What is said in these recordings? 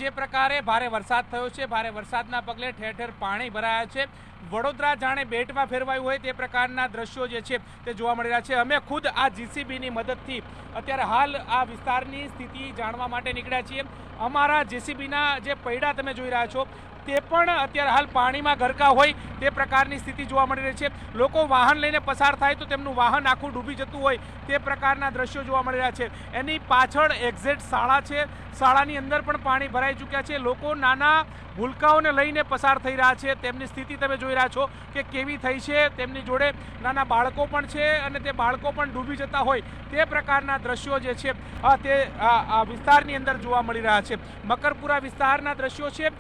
જે પ્રકારે ભારે વરસાદ થયો છે, ભારે વરસાદના પગલે ઠેર ઠેર પાણી ભરાયા છે। વડોદરા જાણે બેટમાં ફેરવાયું હોય તે પ્રકારના દ્રશ્યો જે છે તે જોવા મળી રહ્યા છે। અમે ખુદ આ જીસીબીની મદદથી અત્યારે હાલ આ વિસ્તારની સ્થિતિ જાણવા માટે નીકળ્યા છીએ। અમારા જીસીબીના જે પૈડા તમે જોઈ રહ્યા છો તે પણ અત્યારે હાલ પાણીમાં ગરકાવ હોય તે પ્રકારની સ્થિતિ જોવા મળી રહી છે। લોકો વાહન લઈને પસાર થાય તો તેમનું વાહન આખું ડૂબી જતું હોય તે પ્રકારના દ્રશ્યો જોવા મળી રહ્યા છે। એની પાછળ એક્ઝેક્ટ શાળા છે, શાળાની અંદર પણ પાણી ભરાઈ ચૂક્યા છે। લોકો નાના ભૂલકાઓને લઈને પસાર થઈ રહ્યા છે। તેમની સ્થિતિ તમે જોઈ રહ્યા છો કે કેવી થઈ છે। તેમની જોડે નાના બાળકો પણ છે અને તે બાળકો પણ ડૂબી જતા હોય તે પ્રકારના દ્રશ્યો જે છે તે આ વિસ્તારની અંદર જોવા મળી રહ્યા છે। મકરપુરા વિસ્તારના દ્રશ્યો છે।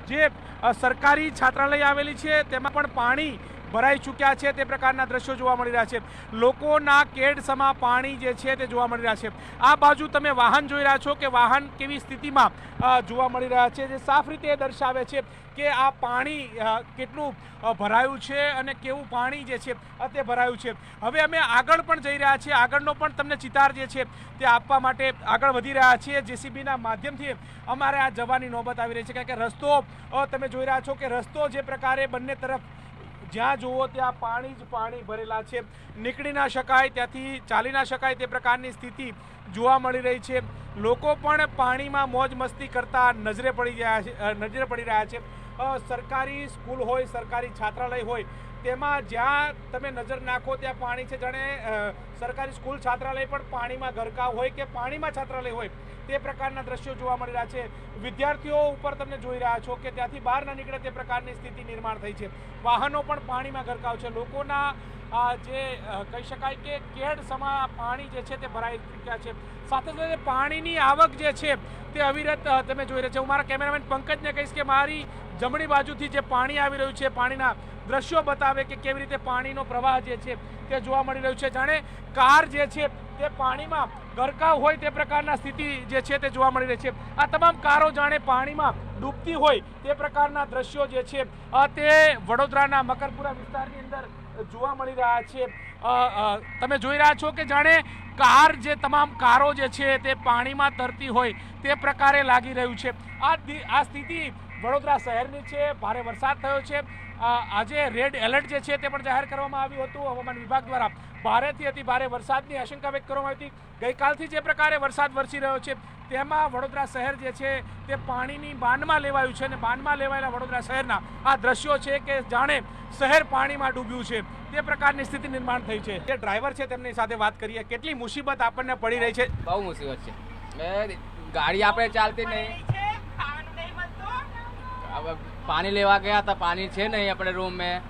જે સરકારી છાત્રાલય આવેલી છે તેમાં પણ પાણી ભરાઈ ચૂક્યા છે તે પ્રકારના દ્રશ્યો જોવા મળી રહ્યા છે। લોકોના કેડસમાં પાણી જે છે તે જોવા મળી રહ્યા છે। આ બાજુ તમે વાહન જોઈ રહ્યા છો કે વાહન કેવી સ્થિતિમાં જોવા મળી રહ્યા છે, જે સાફ રીતે દર્શાવે છે કે આ પાણી કેટલું ભરાયું છે અને કેવું પાણી જે છે તે ભરાયું છે। હવે અમે આગળ પણ જઈ રહ્યા છીએ, આગળનો પણ તમને ચિતાર જે છે તે આપવા માટે આગળ વધી રહ્યા છીએ। જેસીબીના માધ્યમથી અમારે આ જવાની નોબત આવી રહી છે, કારણ કે રસ્તો તમે જોઈ રહ્યા છો કે રસ્તો જે પ્રકારે બંને તરફ જ્યાં જુઓ ત્યાં પાણી જ પાણી ભરેલા છે। નીકળી ના શકાય, ત્યાંથી ચાલી ના શકાય તે પ્રકારની સ્થિતિ જોવા મળી રહી છે। લોકો પણ પાણીમાં મોજ મસ્તી કરતા નજરે પડી રહ્યા છે। સરકારી સ્કૂલ હોય, સરકારી છાત્રાલય હોય તેમાં જ્યાં તમે નજર નાખો ત્યાં પાણી છે। જાણે સરકારી સ્કૂલ છાત્રાલય પણ પાણીમાં ગરકાવ હોય કે પાણીમાં છાત્રાલય હોય તે પ્રકારના દ્રશ્યો જોવા મળી રહ્યા છે। વિદ્યાર્થીઓ ઉપર તમે જોઈ રહ્યા છો કે ત્યાંથી બહાર ના નીકળે તે પ્રકારની સ્થિતિ નિર્માણ થઈ છે। વાહનો પણ પાણીમાં ગરકાવ છે। લોકોના જે કહી શકાય કે કેડ સમા પાણી જે છે તે ભરાઈ ચૂક્યા છે। સાથે સાથે પાણીની આવક જે છે તે અવિરત તમે જોઈ રહ્યા છો। હું મારા કેમેરામેન પંકજને કહીશ કે મારી જમણી બાજુથી જે પાણી આવી રહ્યું છે પાણીના દ્રશ્યો બતાવે કે કેવી રીતે પાણીનો પ્રવાહ જે છે તે જોવા મળી રહ્યું છે। જાણે કાર જે છે તે પાણીમાં ગરકાવ હોય તે પ્રકારના સ્થિતિ જે છે તે જોવા મળી રહી છે। આ તમામ કારો જાણે પાણીમાં ડૂબતી હોય તે પ્રકારના દ્રશ્યો જે છે તે વડોદરાના મકરપુરા વિસ્તારની અંદર જોવા મળી રહ્યા છે। તમે જોઈ રહ્યા છો કે જાણે કાર જે તમામ કારો જે છે તે પાણીમાં તરતી હોય તે પ્રકારે લાગી રહ્યું છે। આ સ્થિતિ વડોદરા શહેરની છે। ભારે વરસાદ થયો છે। આજે રેડ એલર્ટ જે છે તે પણ જાહેર કરવામાં આવ્યું હતું હવામાન વિભાગ દ્વારા। ભારેથી અતિ ભારે વરસાદની આશંકા વ્યક્ત કરવામાં આવી હતી। ગઈકાલથી જે પ્રકારે વરસાદ વરસી રહ્યો છે તેમાં વડોદરા શહેર જે છે તે પાણીની બાનમાં લેવાયું છે અને બાનમાં લેવાયેલા વડોદરા શહેરના આ દ્રશ્યો છે કે જાણે શહેર પાણીમાં ડૂબ્યું છે તે પ્રકારની સ્થિતિ નિર્માણ થઈ છે। જે ડ્રાઈવર છે તેમની સાથે વાત કરીએ, કેટલી મુસીબત આપણને પડી રહી છે? બહુ મુસીબત છે। ગાડી આપણે ચાલતી નહીં। હવે પાણી લેવા ગયા હતા, પાણી છે નહીં આપણે રૂમ में,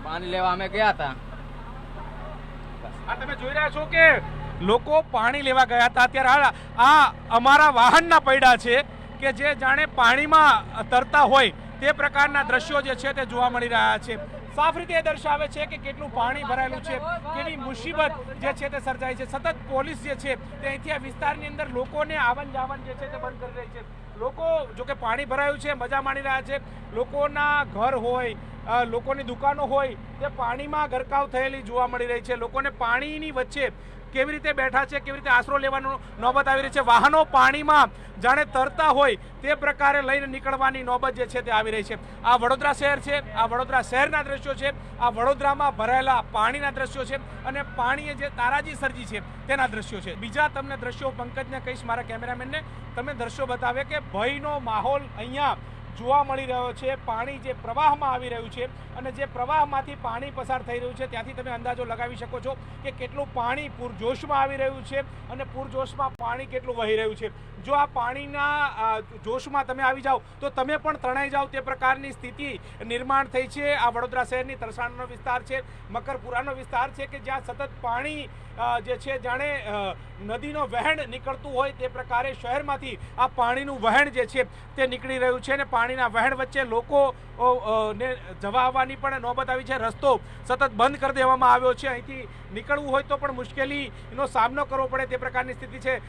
પાણી લેવા અમે ગયા હતા। આ તમે જોઈ રહ્યા છો કે લોકો પાણી લેવા ગયા હતા। અત્યારે આ અમારા વાહનના પૈડા છે કે જે જાણે પાણીમાં તરતા હોય તે પ્રકારના દ્રશ્યો જે છે તે જોવા મળી રહ્યા છે। સાફ રીતે એ દર્શાવે છે કે કેટલું પાણી ભરાયેલું છે, કેવી મુસીબત જે છે તે સર્જાય છે। સતત પોલીસ જે છે તે અહીંથી આ વિસ્તારની અંદર લોકોને આવન જાવન જે છે તે બંધ કરી રહી છે। લોકો જો કે પાણી ભરાયું છે મજા માણી રહ્યા છે। લોકોના ઘર હોય, લોકોની દુકાનો હોય તે પાણીમાં ગરકાવ થયેલી જોવા મળી રહી છે। લોકોને પાણીની વચ્ચે કેવી રીતે બેઠા છે, કેવી રીતે આશરો લેવાનો નોબત આવી રહી છે। વાહનો પાણીમાં જાણે તરતા હોય તે પ્રકારે લઈને નીકળવાની નોબત જે છે તે આવી રહી છે। આ વડોદરા શહેર છે, આ વડોદરા શહેરના દ્રશ્યો છે। આ વડોદરામાં ભરાયેલા પાણીના દ્રશ્યો છે અને પાણીએ જે તારાજી સર્જી છે તેના દ્રશ્યો છે। બીજા તમને દ્રશ્યો પંકજને કહીશ, મારા કેમેરામેનને તમે દ્રશ્યો બતાવે કે ભયનો માહોલ અહીંયા જોવા મળી રહ્યો છે। પાણી જે પ્રવાહમાં આવી રહ્યું છે અને જે પ્રવાહમાંથી પાણી પસાર થઈ રહ્યું છે ત્યાંથી તમે અંદાજો લગાવી શકો છો કે કેટલું પાણી પૂરજોશમાં આવી રહ્યું છે અને પૂરજોશમાં પાણી કેટલું વહી રહ્યું છે। જો આ પાણીના જોશમાં તમે આવી જાઓ તો તમે પણ તણાઈ જાઓ તે પ્રકારની સ્થિતિ નિર્માણ થઈ છે। આ વડોદરા શહેરની તરસાણનો વિસ્તાર છે, મકરપુરાનો વિસ્તાર છે કે જ્યાં સતત પાણી જે છે જાણે નદીનો વહેણ નીકળતું હોય તે પ્રકારે શહેરમાંથી આ પાણીનું વહેણ જે છે તે નીકળી રહ્યું છે અને પાણીના વહેણ વચ્ચે લોકો ને જવા આવવાની પણ નોબત આવી છે। રસ્તો સતત બંધ કરી દેવામાં આવ્યો છે। અહીંથી નીકળવું હોય તો પણ મુશ્કેલીનો સામનો કરવો પડે તે પ્રકારની સ્થિતિ છે।